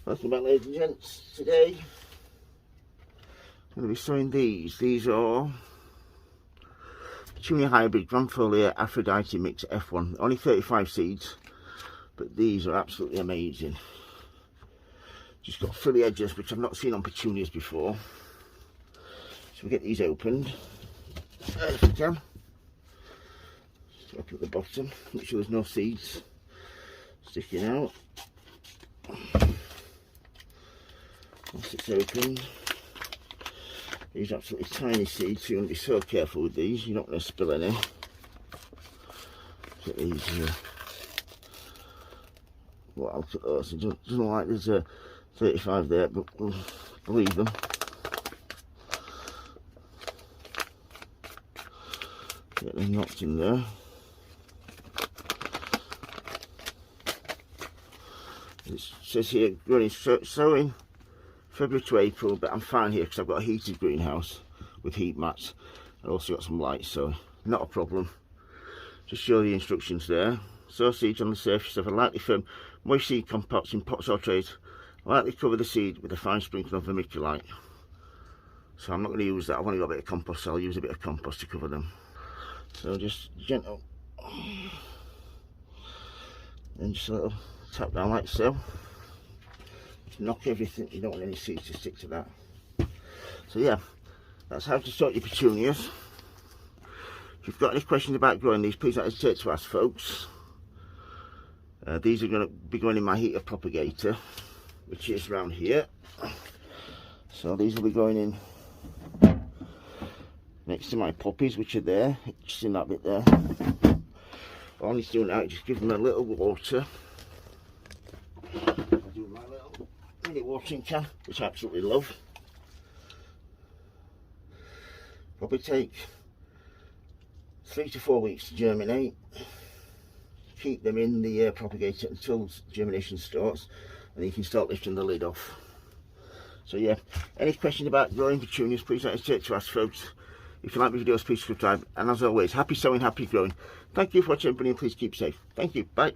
Welcome back, ladies and gents. Today I'm going to be sowing these. These are Petunia Hybrid Grandfolia Aphrodite Mix F1. Only 35 seeds, but these are absolutely amazing. Just got frilly edges, which I've not seen on petunias before. So we get these opened. If we can. Just open at the bottom, make sure there's no seeds sticking out. Once it's opened, these are absolutely tiny seeds, so you want to be so careful with these, you're not going to spill any. Get these, what else at those? It doesn't look like there's a 35 there, but we'll leave them. Get them knocked in there. It says here, growing sowing February to April, but I'm fine here because I've got a heated greenhouse with heat mats. I've also got some lights, so not a problem. Just show the instructions there. Sow seeds on the surface of a lightly firm, moist seed compots in pots or trays. Lightly cover the seed with a fine sprinkling of vermiculite. So I'm not going to use that. I've only got a bit of compost, so I'll use a bit of compost to cover them. So just gentle, and just a little tap down like so. Knock everything, you don't want any seeds to stick to that. So yeah, that's how to sort your petunias. If you've got any questions about growing these, please don't hesitate to ask, folks. These are going to be going in my heater propagator, which is around here. So these will be going in next to my poppies, which are there, just in that bit there. All I need to do now is just give them a little water. Mini watering can, which I absolutely love. Probably take 3 to 4 weeks to germinate. Keep them in the propagator until germination starts, and you can start lifting the lid off. So yeah, any questions about growing petunias, please don't hesitate to ask, folks. If you like my videos, please subscribe, and as always, happy sowing, happy growing. Thank you for watching, everybody, and please keep safe. Thank you, bye.